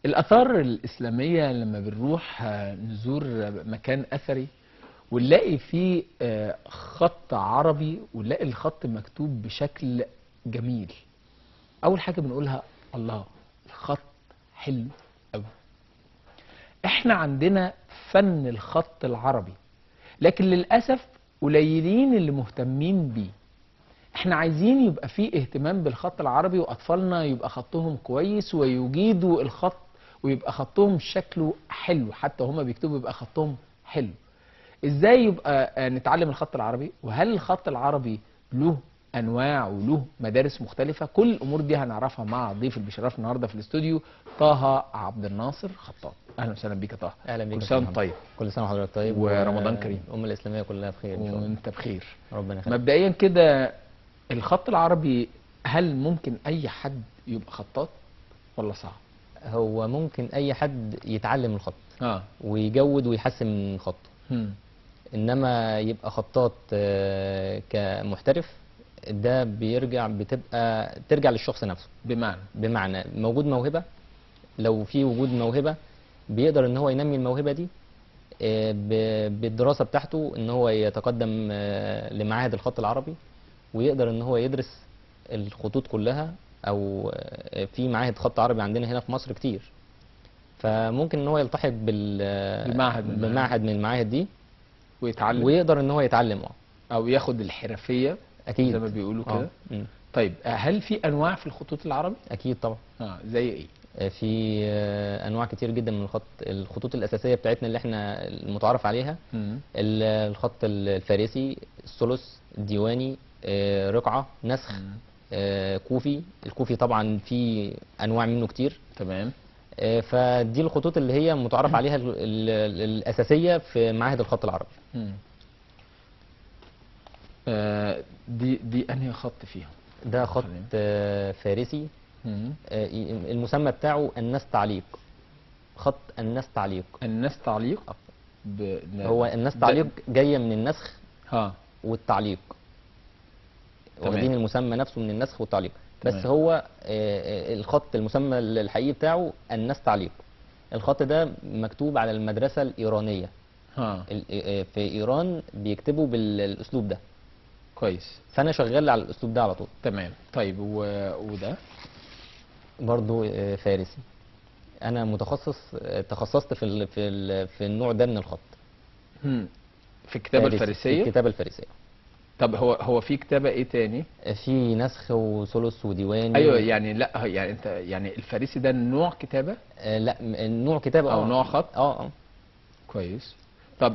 الآثار الإسلامية لما بنروح نزور مكان أثري ونلاقي فيه خط عربي ونلاقي الخط مكتوب بشكل جميل، أول حاجة بنقولها الله، الخط حلو أوي. احنا عندنا فن الخط العربي، لكن للأسف قليلين اللي مهتمين بيه. احنا عايزين يبقى فيه اهتمام بالخط العربي، واطفالنا يبقى خطهم كويس ويجيدوا الخط ويبقى خطهم شكله حلو، حتى هما بيكتبوا يبقى خطهم حلو. ازاي يبقى نتعلم الخط العربي؟ وهل الخط العربي له انواع وله مدارس مختلفة؟ كل الامور دي هنعرفها مع ضيف البشرف النهارده في الاستوديو، طه عبد الناصر خطاب. اهلا وسهلا بيك يا طه. اهلا بيك. كل سنه وانت طيب. كل سنه وحضرتك طيب، ورمضان كريم. الامه الاسلاميه كلها بخير ان شاء الله. وانت بخير. ربنا يخليك. مبدئيا كده، الخط العربي هل ممكن اي حد يبقى خطاط ولا صعب؟ هو ممكن اي حد يتعلم الخط اه ويجود ويحسن من خطه، انما يبقى خطاط كمحترف ده ترجع للشخص نفسه. بمعنى موجود موهبه، لو في وجود موهبه بيقدر ان هو ينمي الموهبه دي بالدراسه بتاعته، ان هو يتقدم لمعاهد الخط العربي ويقدر ان هو يدرس الخطوط كلها، او في معاهد خط عربي عندنا هنا في مصر كتير، فممكن ان هو يلتحق بمعهد من المعاهد دي ويتعلم، ويقدر ان هو يتعلم او ياخد الحرفيه اكيد زي ما بيقولوا كده. طيب هل في انواع في الخطوط العربي؟ اكيد طبعا. زي ايه؟ في انواع كتير جدا من الخطوط الاساسيه بتاعتنا اللي احنا المتعارف عليها. الخط الفارسي، الثلث، الديواني، رقعه، نسخ، كوفي. الكوفي طبعا في انواع منه كتير. تمام. فدي الخطوط اللي هي متعارف عليها الاساسيه في معاهد الخط العربي. دي انهي خط فيهم؟ ده خط فارسي. المسمى بتاعه الناس تعليق. خط الناس تعليق. الناس تعليق. هو الناس تعليق جايه من النسخ والتعليق، واخدين المسمى نفسه من النسخ والتعليق. بس هو الخط المسمى الحقيقي بتاعه الناس تعليق. الخط ده مكتوب على المدرسه الايرانيه. في ايران بيكتبوا بالاسلوب ده. كويس. فانا شغال على الاسلوب ده على طول. تمام. طيب وده برضو فارسي. انا تخصصت في النوع ده من الخط. في الكتابه الفارسيه. في الكتابه الفارسيه. طب هو في كتابه ايه تاني؟ في نسخ وثلث وديواني. ايوه يعني لا يعني انت يعني الفارسي ده نوع كتابه؟ لا نوع كتابه او نوع خط. كويس. طب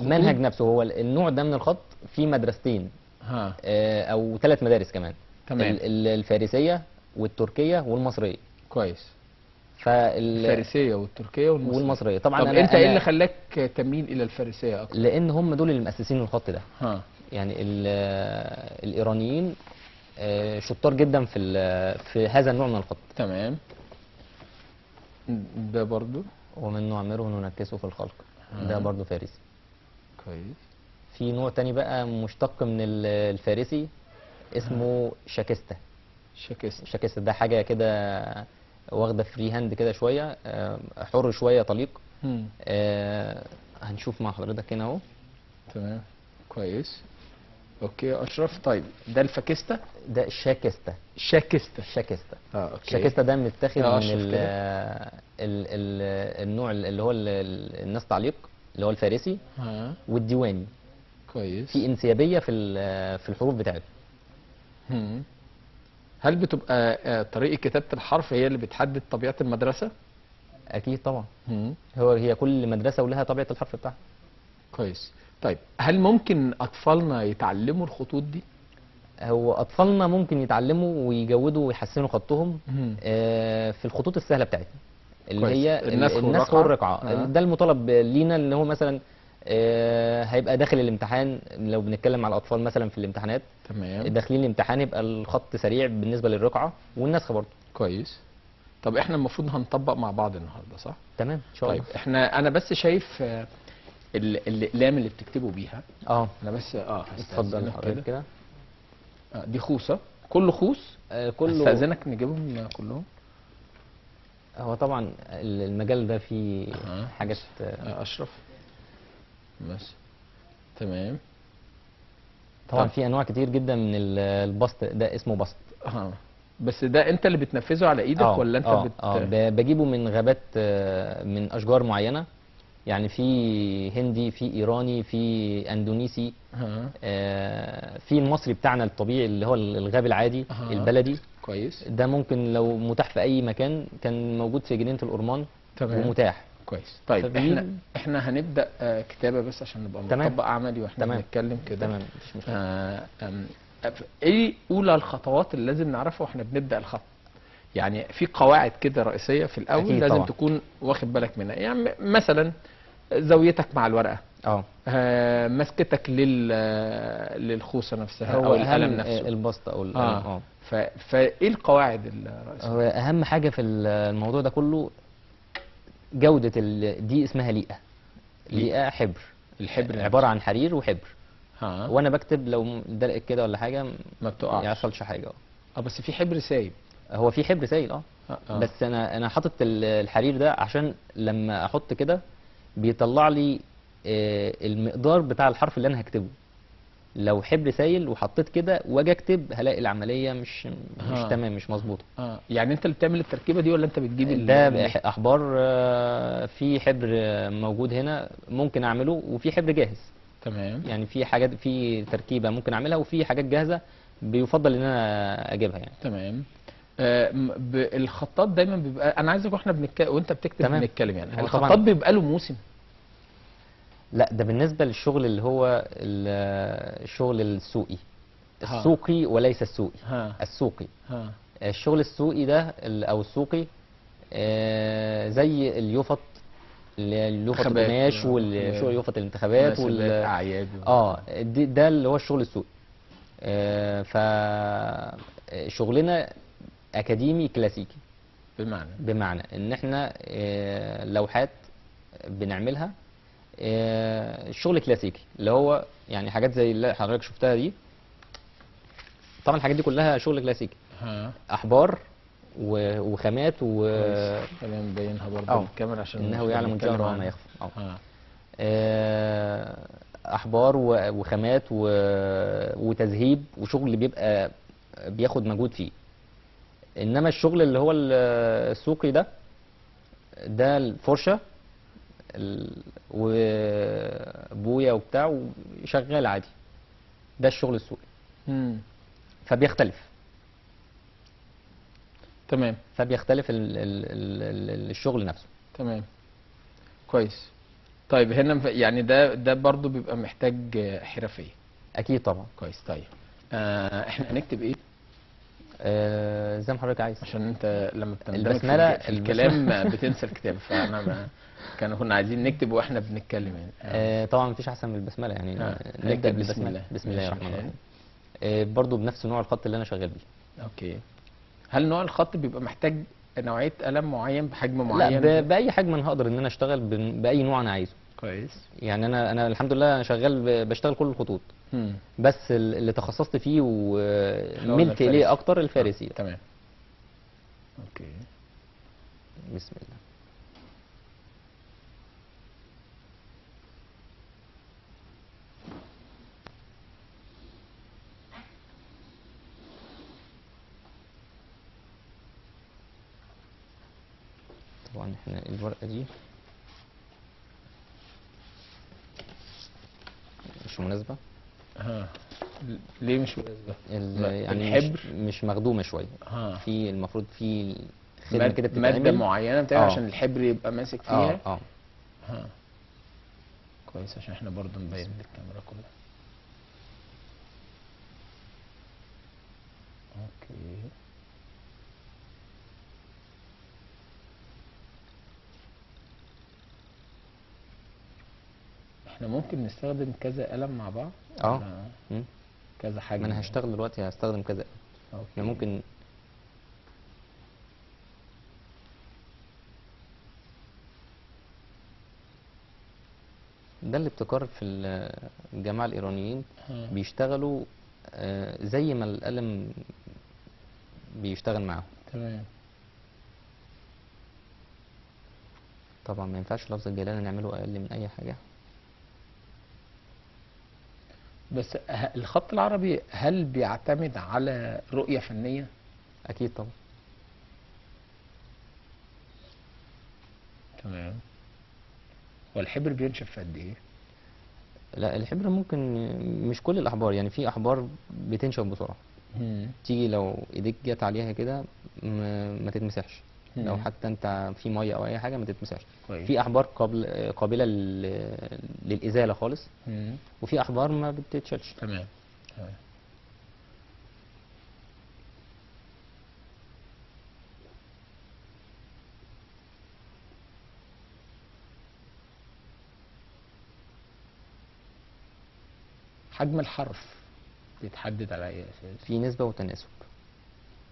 منهج نفسه هو النوع ده من الخط في مدرستين او 3 مدارس كمان. تمام. الفارسيه والتركيه والمصريه. كويس. الفارسيه والتركيه والمصريه طبعا. طب انت ايه اللي خلاك تميل الى الفارسيه اكتر؟ لان هم دول اللي مؤسسين الخط ده. يعني الايرانيين شطار جدا في هذا النوع من الخط. تمام. ده برضو ومن نعمره وننكسه في الخلق. ده برضو فارسي. كويس. في نوع تاني بقى مشتق من الفارسي اسمه شاكستا. شاكستا ده حاجه كده واخده فري هاند كده شويه، حر شويه طليق. هنشوف مع حضرتك هنا اهو. تمام. كويس. اوكي يا اشرف. طيب ده الفاكستا؟ ده الشاكستا. شاكستا. اوكي. الشاكستا ده متاخد من النوع اللي هو الناس تعليق اللي هو الفارسي. والديواني. كويس. في انسيابيه في الحروف بتاعته. هل بتبقى طريقه كتابه الحرف هي اللي بتحدد طبيعه المدرسه؟ اكيد طبعا. هي كل مدرسه ولها طبيعه الحرف بتاعها. كويس. طيب هل ممكن اطفالنا يتعلموا الخطوط دي؟ هو اطفالنا ممكن يتعلموا ويجودوا ويحسنوا خطهم في الخطوط السهله بتاعتنا اللي كويس. هي النسخ والرقعه. ده المطالب لينا، اللي هو مثلا هيبقى داخل الامتحان. لو بنتكلم على الاطفال مثلا في الامتحانات، تمام، داخلين الامتحان يبقى الخط سريع بالنسبه للرقعه والنسخ برضه. كويس. طب احنا المفروض هنطبق مع بعض النهارده صح؟ تمام ان شاء الله. طيب انا بس شايف الاقلام اللي بتكتبوا بيها. انا بس اتفضل حضرتك كده. دي خوصه، كله خوص. كله. استاذنك نجيبهم كلهم. هو طبعا المجال ده فيه حاجات اشرف ماشي تمام. طبعا في انواع كتير جدا من البسط، ده اسمه بسط. بس ده انت اللي بتنفذه على ايدك ولا انت بجيبه من غابات، من اشجار معينه، يعني في هندي، في ايراني، في اندونيسي، في المصري بتاعنا الطبيعي اللي هو الغاب العادي البلدي. كويس. ده ممكن لو متاح في اي مكان، كان موجود في جنينه الأورمان. تمام. ومتاح. كويس. طيب احنا هنبدا كتابه بس عشان نبقى مطبق عملي واحنا بنتكلم كده. تمام مفيش مشكله. ايه اولى الخطوات اللي لازم نعرفها واحنا بنبدا الخط؟ يعني في قواعد كده رئيسيه في الاول لازم طبعا تكون واخد بالك منها، يعني مثلا زاويتك مع الورقه، مسكتك للخوصه نفسها او القلم نفسه، البسط او القلم. فايه القواعد الرئيسيه؟ هو اهم حاجه في الموضوع ده كله جوده دي اسمها ليئه حبر. الحبر عباره عن حرير وحبر. وانا بكتب لو دلقت كده ولا حاجه ما بتقعش، ما يحصلش حاجه. بس في حبر سايب. هو في حبر سايل بس انا حاطط الحرير ده عشان لما احط كده بيطلع لي المقدار بتاع الحرف اللي انا هكتبه. لو حبر سايل وحطيت كده واجي اكتب هلاقي العمليه مش تمام، مش مظبوطه. يعني انت اللي بتعمل التركيبه دي ولا انت بتجيب ده احبار؟ في حبر موجود هنا ممكن اعمله، وفي حبر جاهز. تمام. يعني في حاجات، في تركيبه ممكن اعملها، وفي حاجات جاهزه بيفضل ان انا اجيبها يعني. تمام. الخطاط دايما بيبقى، انا عايزك واحنا وانت بتكتب بنتكلم، يعني الخطاط بيبقى له موسم؟ لا، ده بالنسبه للشغل اللي هو الشغل السوقي. السوقي وليس السوقي. السوقي. الشغل السوقي ده او السوقي زي اليوفط، اليوفط القماش، والشغل يوفط الانتخابات اعياد ده اللي هو الشغل السوقي. فشغلنا اكاديمي كلاسيكي. بمعنى ان احنا لوحات بنعملها الشغل كلاسيكي، اللي هو يعني حاجات زي اللي حضرتك شفتها دي. طبعا الحاجات دي كلها شغل كلاسيكي. احبار وخامات خلينا نبينها برضه بالكاميرا عشان انه يعلم الجهر وما يخفى. احبار وخامات وتذهيب، وشغل بيبقى بياخد مجهود فيه. انما الشغل اللي هو السوقي ده الفرشه وبويا وبتاع وشغال عادي. ده الشغل السوقي. فبيختلف. تمام. فبيختلف الشغل نفسه. تمام. كويس. طيب هنا يعني ده برضو بيبقى محتاج حرفيه. اكيد طبعا. كويس. طيب احنا هنكتب ايه؟ زي ما حضرتك عايز، عشان انت لما بتندمج في الكلام بتنسى الكتاب، فانا كنا عايزين نكتب واحنا بنتكلم يعني. طبعا مفيش احسن من البسمله يعني. نبدا بالبسمله. بسم الله الرحمن الرحيم. برضو بنفس نوع الخط اللي انا شغال بيه. اوكي. هل نوع الخط بيبقى محتاج نوعيه قلم معين بحجم معين؟ لا، باي حجم انا هقدر ان انا اشتغل باي نوع انا عايزه. كويس. يعني انا الحمد لله انا شغال بشتغل كل الخطوط. بس اللي تخصصت فيه وملت اليه اكتر الفارسي. تمام. اوكي. بسم الله. طبعا احنا الورقه دي مش مناسبه. ليه مش مناسبه؟ يعني الحبر مش مخدومه شويه. في المفروض في خدمه كده بتتعمل، ماده معينه بتاعها عشان الحبر يبقى ماسك فيها. كويس، عشان احنا برضو نبين للكاميرا كلها. اوكي. احنا ممكن نستخدم كذا قلم مع بعض؟ كذا حاجه. ما انا هشتغل دلوقتي هستخدم كذا. احنا ممكن ده الابتكار في الجماعه الايرانيين. بيشتغلوا زي ما القلم بيشتغل معاهم. تمام. طبعا ما ينفعش لفظ الجلاله نعمله اقل من اي حاجه. بس الخط العربي هل بيعتمد على رؤيه فنيه؟ اكيد طبعا. تمام. والحبر بينشف في قد ايه؟ لا الحبر ممكن، مش كل الاحبار، يعني في احبار بتنشف بسرعه. تيجي لو ايديك جت عليها كده ما تتمسحش. لو حتى انت في ميه او اي حاجه ما تتمسحش. في احبار قابله للازاله خالص. وفي احبار ما بتتشالش. تمام. تمام. حجم الحرف بيتحدد على اي اساس؟ في نسبه وتناسب.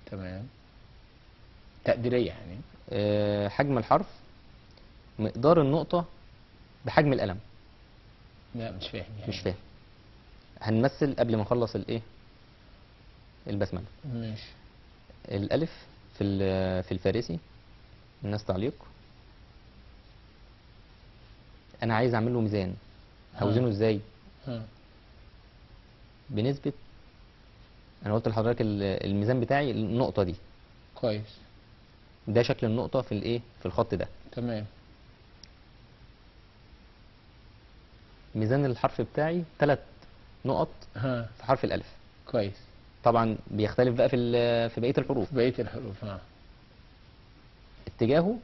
تمام. تقديريه يعني. حجم الحرف مقدار النقطه بحجم القلم. لا مش فاهم يعني. مش فاهم. هنمثل قبل ما نخلص الايه البسمله. ماشي. الالف في الفارسي الناس تعليق. انا عايز اعمل له ميزان. هوزنه ازاي؟ بنسبه، انا قلت لحضرتك الميزان بتاعي النقطه دي. كويس. ده شكل النقطه في الايه في الخط ده. تمام. ميزان الحرف بتاعي 3 نقط في حرف الالف. كويس. طبعا بيختلف بقى في بقيه الحروف. في بقيه الحروف. اتجاهه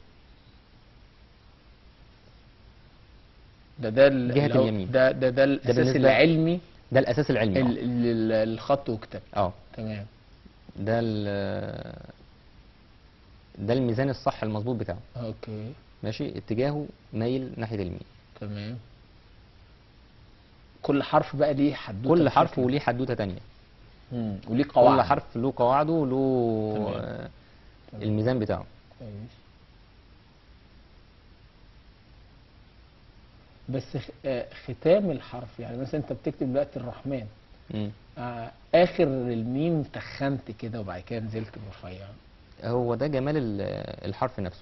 ده جهه اليمين. ده الاساس العلمي. ده الاساس العلمي الخط وكتابته. تمام. ده الميزان الصح المظبوط بتاعه. اوكي. ماشي. اتجاهه مايل ناحيه اليمين. تمام. كل حرف بقى ليه حدوته. كل حرف وليه حدوته تانية. وليه قواعد. كل حرف له قواعده وله الميزان بتاعه. كويس. بس ختام الحرف، يعني مثلا انت بتكتب دلوقتي الرحمن. اخر الميم تخنت كده وبعد كده نزلت برفيع. هو ده جمال الحرف نفسه.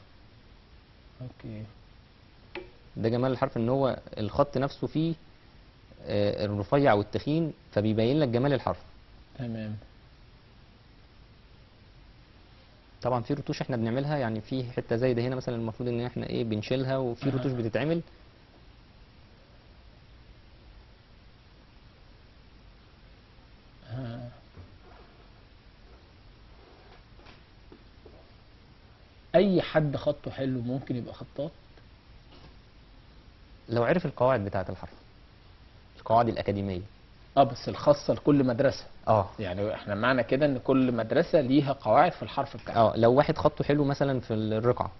اوكي. ده جمال الحرف ان هو الخط نفسه فيه الرفيع والتخين، فبيبين لك جمال الحرف. تمام. طبعا في رتوش احنا بنعملها، يعني في حته زي ده هنا مثلا المفروض ان احنا ايه بنشيلها، وفي رتوش بتتعمل. اي حد خطه حلو ممكن يبقى خطاط لو عرف القواعد بتاعه الحرف، القواعد الاكاديميه. بس الخاصه لكل مدرسه. يعني احنا معنى كده ان كل مدرسه ليها قواعد في الحرف بتاعها. لو واحد خطه حلو مثلا في الرقعه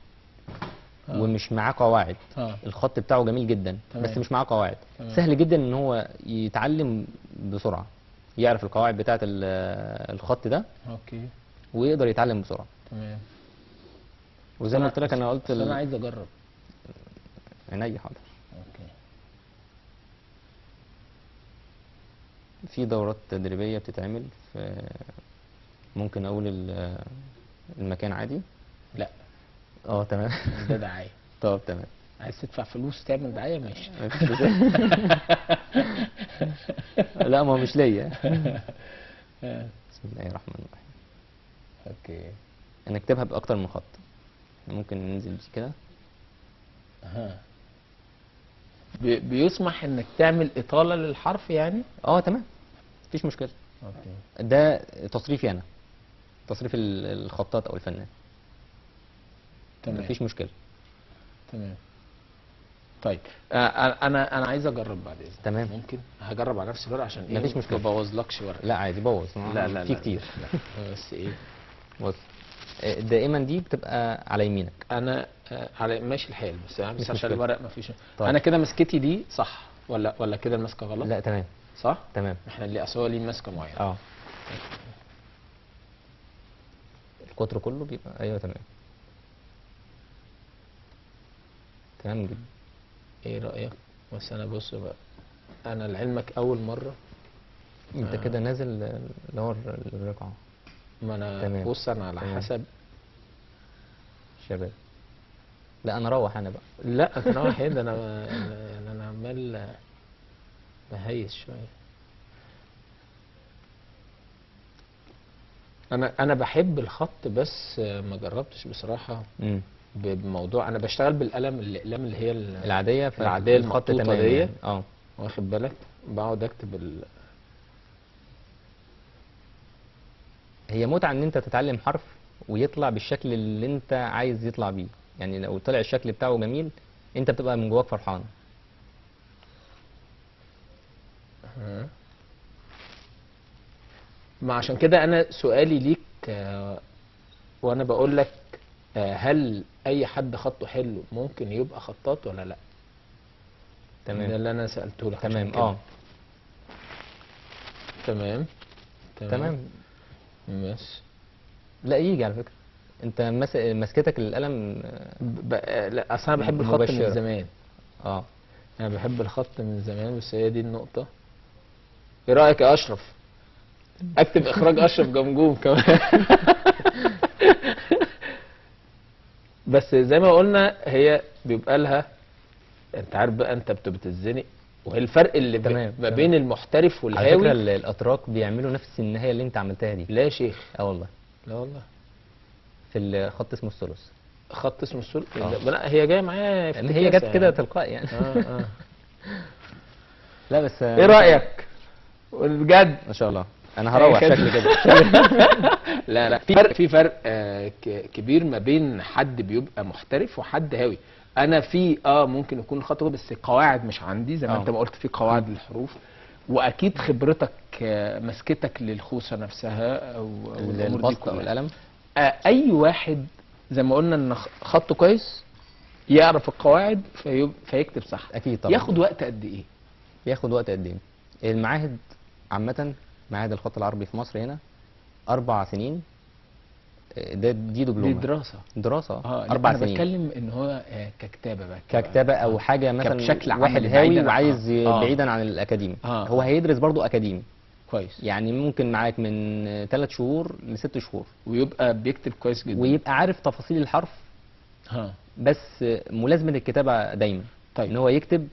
ومش معاه قواعد، الخط بتاعه جميل جدا. بس مش معاه قواعد. سهل جدا ان هو يتعلم بسرعه، يعرف القواعد بتاعه الخط ده. اوكي. ويقدر يتعلم بسرعه. تمام. وزي ما قلت لك انا قلت انا عايز اجرب. عينيا حاضر. اوكي. في دورات تدريبيه بتتعمل في، ممكن اقول المكان عادي؟ لا. تمام. ده دعايه. طب تمام. عايز تدفع فلوس تعمل دعايه ماشي. لا ما هو مش ليا. بسم الله الرحمن الرحيم. اوكي. نكتبها باكتر من خط، ممكن ننزل بيه كده. بيسمح انك تعمل اطاله للحرف يعني؟ تمام، مفيش مشكله. اوكي. ده تصريفي انا، تصريف الخطاط او الفنان. تمام. مفيش مشكله. تمام. طيب انا عايز اجرب بعد اذنك. تمام. ممكن هجرب على نفسي ورقه عشان مفيش مشكله. ما بوظلكش ورقه. لا عادي بوظ. لا في كتير. لا. بس ايه، بص دائما دي بتبقى على يمينك. انا على ماشي الحال، بس عشان الورق مفيش. طيب. انا كده مسكتي دي صح ولا كده المسكه غلط؟ لا تمام. صح. تمام. احنا اللي اصل هو ليه مسكه معينه. القطر كله بيبقى ايوه تمام. تمام جدا. ايه رايك؟ بس انا بص بقى، انا لعلمك اول مره انت كده نازل اللي هو الرقعه. ما انا تمام. بص انا على تمام. حسب شباب لا انا اروح انا بقى. لا تروح ايه ده، انا عمال بهيس شويه. انا بحب الخط بس ما جربتش بصراحه بموضوع. انا بشتغل الاقلام اللي هي العاديه الخط تمام دي يعني. واخد بالك، بقعد اكتب هي متعه ان انت تتعلم حرف ويطلع بالشكل اللي انت عايز يطلع بيه، يعني لو طلع الشكل بتاعه جميل انت بتبقى من جواك فرحان. ما عشان كده انا سؤالي ليك وانا بقول لك هل اي حد خطه حلو ممكن يبقى خطاط ولا لا؟ تمام، ده اللي انا سالته لك. تمام. تمام ماشي. لا يجي على فكره، انت مسكتك للقلم لا اصل انا بحب الخط من زمان. انا بحب الخط من زمان، بس هي دي النقطه. ايه رايك يا اشرف؟ اكتب اخراج اشرف جمجوم كمان. بس زي ما قلنا هي بيبقى لها، انت عارف بقى، انت بتتزنق، وهي الفرق اللي ما بين المحترف والهاوي. على فكره الاتراك بيعملوا نفس النهايه اللي انت عملتها دي. لا يا شيخ. والله. لا والله. في الخط اسمه الثلث. خط اسمه الثلث. هي جايه معايا في هي جت كده تلقائي يعني. لا بس ايه رايك بجد؟ ما شاء الله انا هروح شكل كده. لا في فرق كبير ما بين حد بيبقى محترف وحد هاوي. انا في ممكن يكون الخط بس القواعد مش عندي زي ما انت ما قلت، في قواعد للحروف، واكيد خبرتك مسكتك للخوصه نفسها او البسط او القلم. اي واحد زي ما قلنا ان خطه كويس يعرف القواعد فيكتب صح. اكيد طبعا. ياخد وقت قد ايه؟ ياخد وقت قد ايه؟ المعاهد عامه، معاهد الخط العربي في مصر هنا 4 سنين. دي دبلومه، دي دراسه 4 سنين. انا بتكلم ان هو ككتابه بقى، ككتابه او حاجه مثلا بشكل واحد هاوي وعايز بعيدا عن الاكاديمي. هو هيدرس برضو اكاديمي كويس، يعني ممكن معاك من 3 شهور ل6 شهور، ويبقى بيكتب كويس جدا ويبقى عارف تفاصيل الحرف. بس ملازمه الكتابه دايما. طيب. ان هو يكتب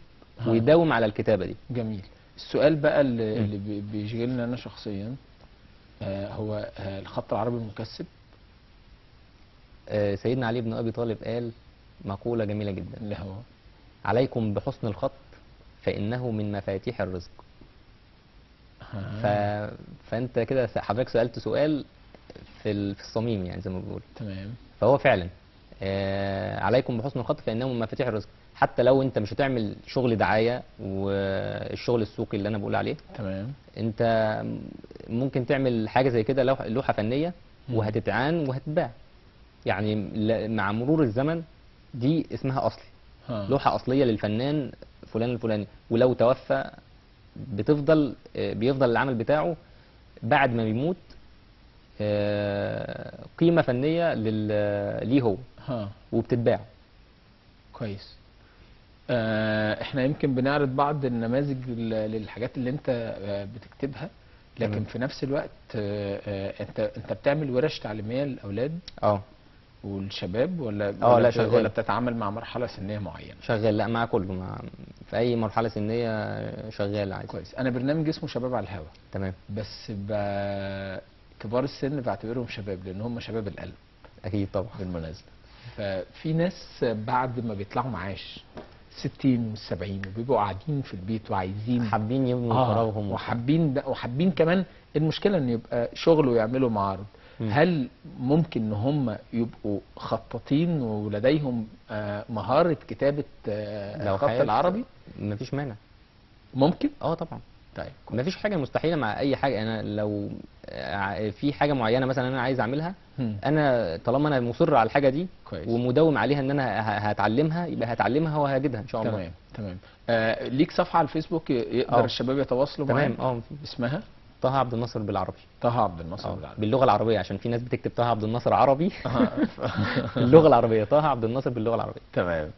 ويداوم على الكتابه دي. جميل. السؤال بقى اللي بيشغلني انا شخصيا هو الخط العربي المكثف. سيدنا علي بن ابي طالب قال مقوله جميله جدا، اللي هو عليكم بحسن الخط فانه من مفاتيح الرزق. فانت كده حضرتك سالت سؤال في الصميم يعني زي ما بنقول. تمام. فهو فعلا عليكم بحسن الخط فانه من مفاتيح الرزق. حتى لو انت مش هتعمل شغل دعايه والشغل السوقي اللي انا بقول عليه، تمام، انت ممكن تعمل حاجه زي كده لوحه فنيه وهتتعان وهتتباع. يعني مع مرور الزمن دي اسمها اصلي. لوحه اصليه للفنان فلان الفلاني، ولو توفى بيفضل العمل بتاعه بعد ما بيموت قيمه فنيه ليه هو، وبتتباع. كويس. احنا يمكن بنعرض بعض النماذج للحاجات اللي انت بتكتبها، لكن في نفس الوقت انت بتعمل ورش تعليميه للاولاد والشباب ولا لا شغال، ولا بتتعامل مع مرحله سنيه معينه؟ شغال، لا مع كله، في اي مرحله سنيه شغال عادي. كويس. انا برنامج اسمه شباب على الهوا. تمام. بس كبار السن بعتبرهم شباب لان هم شباب القلب. اكيد طبعا. بالمناسبه ففي ناس بعد ما بيطلعوا معاش 60 و70 وبيبقوا قاعدين في البيت وعايزين حابين يبنوا فراغهم وحابين كمان المشكله ان يبقى شغل ويعملوا معارض. هل ممكن ان هم يبقوا خطاطين ولديهم مهاره كتابه الخط العربي؟ مفيش مانع. ممكن؟ طبعا. طيب مفيش حاجه مستحيله مع اي حاجه. انا لو في حاجه معينه مثلا انا عايز اعملها، انا طالما انا مصر على الحاجه دي كويس. ومداوم عليها ان انا هتعلمها، يبقى هتعلمها وهجدها ان شاء الله. تمام. ليك صفحه على الفيسبوك يقدر الشباب يتواصلوا معاك؟ تمام. اسمها طه عبد الناصر بالعربي. طه عبد الناصر بالعربي باللغه العربيه، عشان في ناس بتكتب طه عبد الناصر عربي. باللغه العربيه طه عبد الناصر باللغه العربيه. تمام.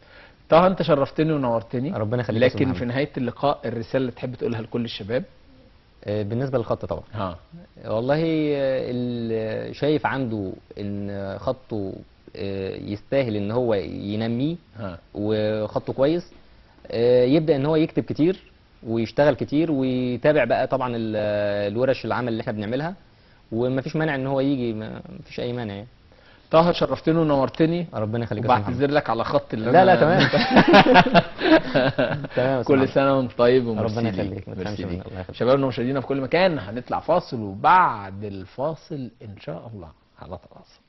طه انت شرفتني ونورتني. ربنا يخليك. لكن في نهايه اللقاء الرساله اللي تحب تقولها لكل الشباب؟ بالنسبه للخط طبعا والله اللي شايف عنده ان خطه يستاهل ان هو ينميه وخطه كويس، يبدا ان هو يكتب كتير ويشتغل كتير ويتابع بقى طبعا الورش العمل اللي احنا بنعملها، ومفيش مانع ان هو يجي، مفيش اي مانع يعني. طه شرفتني ونورتني. ربنا يخليك. وبعتذر لك على خط اللي لا تمام. تمام. كل سنه وانت طيب ربنا يخليك. شبابنا ومشاهدينا في كل مكان، هنطلع فاصل وبعد الفاصل ان شاء الله على تواصل.